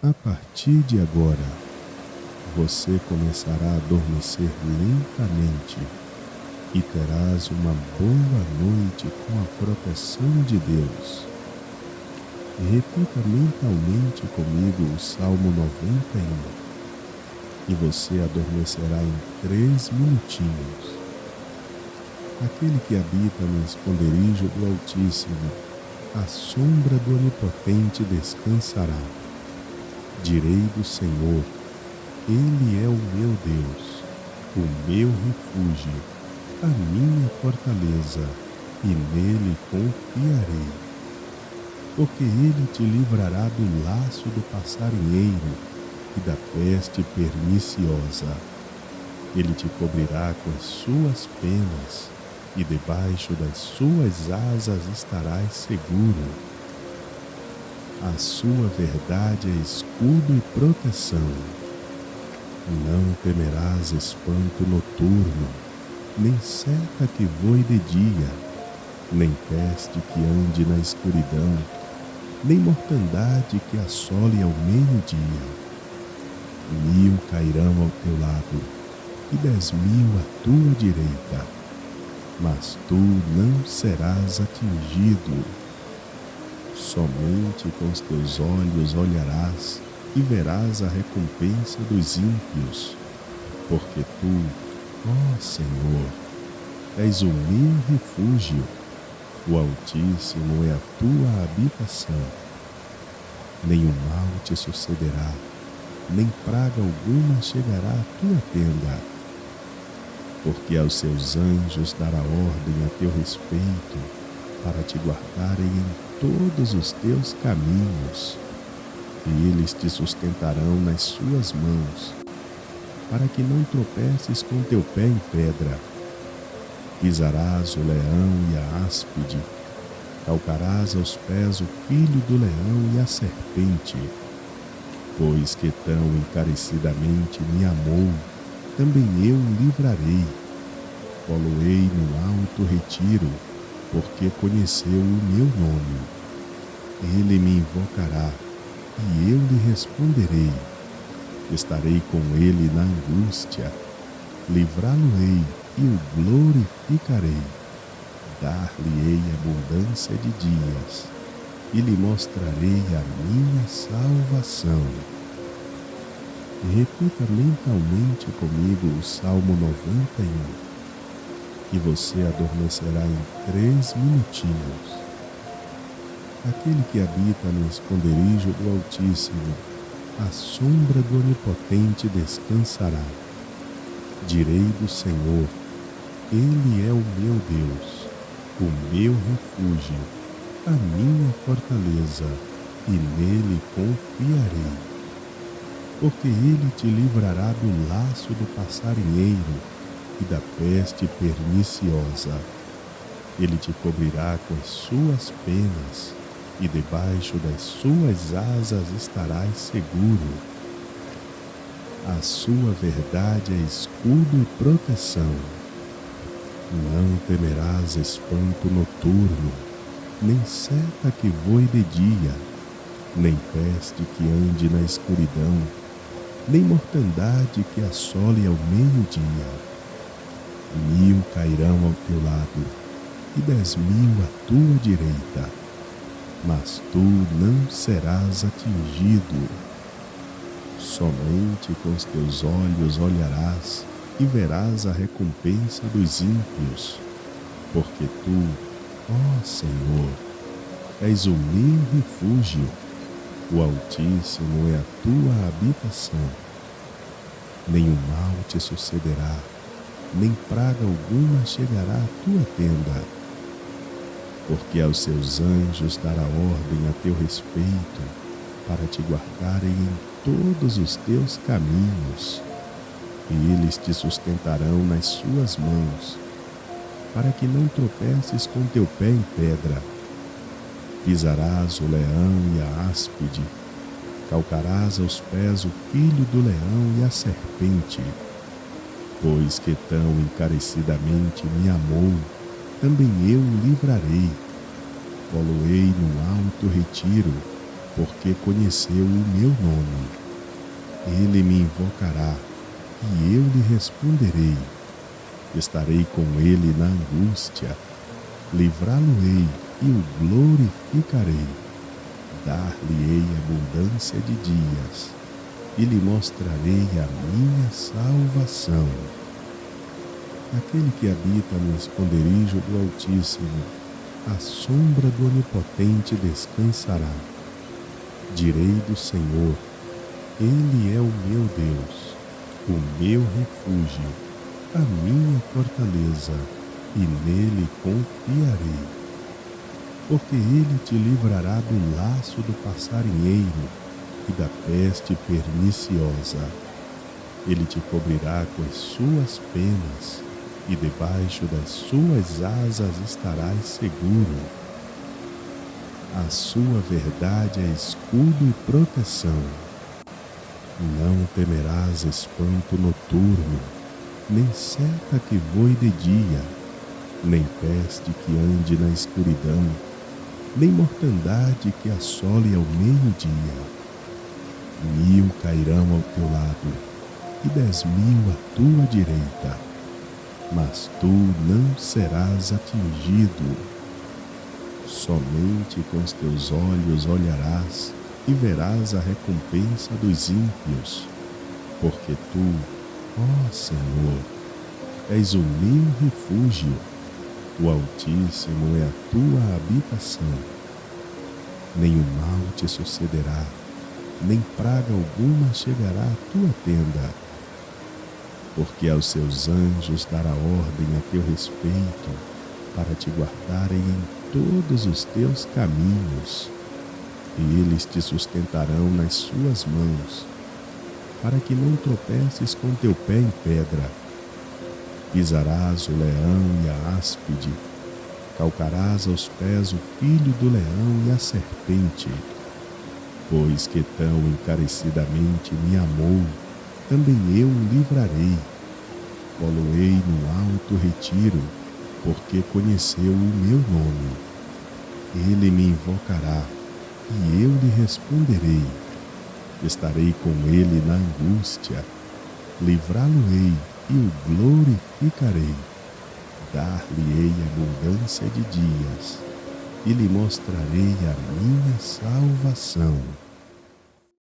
A partir de agora, você começará a adormecer lentamente e terás uma boa noite com a proteção de Deus. Repita mentalmente comigo o Salmo 91 e você adormecerá em 3 minutinhos. Aquele que habita no esconderijo do Altíssimo, à sombra do Onipotente descansará. Direi do Senhor, Ele é o meu Deus, o meu refúgio, a minha fortaleza, e nele confiarei. Porque ele te livrará do laço do passarinheiro e da peste perniciosa. Ele te cobrirá com as suas penas, e debaixo das suas asas estarás seguro. A sua verdade é escudo e proteção. Não temerás espanto noturno, nem seta que voe de dia, nem peste que ande na escuridão, nem mortandade que assole ao meio-dia. 1000 cairão ao teu lado, e 10.000 à tua direita, mas tu não serás atingido. Somente com os teus olhos olharás e verás a recompensa dos ímpios, porque tu, ó Senhor, és o meu refúgio, o Altíssimo é a tua habitação. Nenhum mal te sucederá, nem praga alguma chegará à tua tenda, porque aos seus anjos dará ordem a teu respeito, para te guardarem em todos os teus caminhos, e eles te sustentarão nas suas mãos, para que não tropeces com teu pé em pedra. Pisarás o leão e a áspide, calcarás aos pés o filho do leão e a serpente. Pois que tão encarecidamente me amou, também eu o livrarei. Poloei no alto retiro, porque conheceu o meu nome. Ele me invocará, e eu lhe responderei. Estarei com ele na angústia, livrá-lo-ei e o glorificarei. Dar-lhe-ei abundância de dias, e lhe mostrarei a minha salvação. Repita mentalmente comigo o Salmo 91, e você adormecerá em 3 minutinhos. Aquele que habita no esconderijo do Altíssimo, à sombra do Onipotente descansará. Direi do Senhor, Ele é o meu Deus, o meu refúgio, a minha fortaleza, e nele confiarei. Porque ele te livrará do laço do passarinheiro e da peste perniciosa. Ele te cobrirá com as suas penas, e debaixo das suas asas estarás seguro. A sua verdade é escudo e proteção. Não temerás espanto noturno, nem seta que voe de dia, nem peste que ande na escuridão, nem mortandade que assole ao meio-dia. 1000 cairão ao teu lado, e 10.000 à tua direita, mas tu não serás atingido. Somente com os teus olhos olharás e verás a recompensa dos ímpios, porque tu, ó Senhor, és o meu refúgio, o Altíssimo é a tua habitação. Nenhum mal te sucederá, nem praga alguma chegará à tua tenda, porque aos seus anjos dará ordem a teu respeito, para te guardarem em todos os teus caminhos, e eles te sustentarão nas suas mãos, para que não tropeces com teu pé em pedra. Pisarás o leão e a áspide, calcarás aos pés o filho do leão e a serpente. Pois que tão encarecidamente me amou, também eu o livrarei. Poloei num alto retiro, porque conheceu o meu nome. Ele me invocará, e eu lhe responderei. Estarei com ele na angústia, livrá-lo-ei e o glorificarei. Dar-lhe-ei abundância de dias, e lhe mostrarei a minha salvação. Aquele que habita no esconderijo do Altíssimo, à sombra do Onipotente descansará. Direi do Senhor: Ele é o meu Deus, o meu refúgio, a minha fortaleza, e nele confiarei. Porque ele te livrará do laço do passarinheiro e da peste perniciosa. Ele te cobrirá com as suas penas, e debaixo das suas asas estarás seguro. A sua verdade é escudo e proteção. Não temerás espanto noturno, nem seta que voe de dia, nem peste que ande na escuridão, nem mortandade que assole ao meio-dia. 1000 cairão ao teu lado, e 10.000 à tua direita, mas tu não serás atingido. Somente com os teus olhos olharás e verás a recompensa dos ímpios, porque tu, ó Senhor, és o meu refúgio, o Altíssimo é a tua habitação. Nenhum mal te sucederá, nem praga alguma chegará à tua tenda, porque aos seus anjos dará ordem a teu respeito, para te guardarem em todos os teus caminhos. E eles te sustentarão nas suas mãos, para que não tropeces com teu pé em pedra. Pisarás o leão e a áspide, calcarás aos pés o filho do leão e a serpente. Pois que tão encarecidamente me amou, também eu o livrarei. Poloei no alto retiro, porque conheceu o meu nome. Ele me invocará, e eu lhe responderei. Estarei com ele na angústia, livrá-lo-ei e o glorificarei. Dar-lhe-ei abundância de dias, e lhe mostrarei a minha salvação.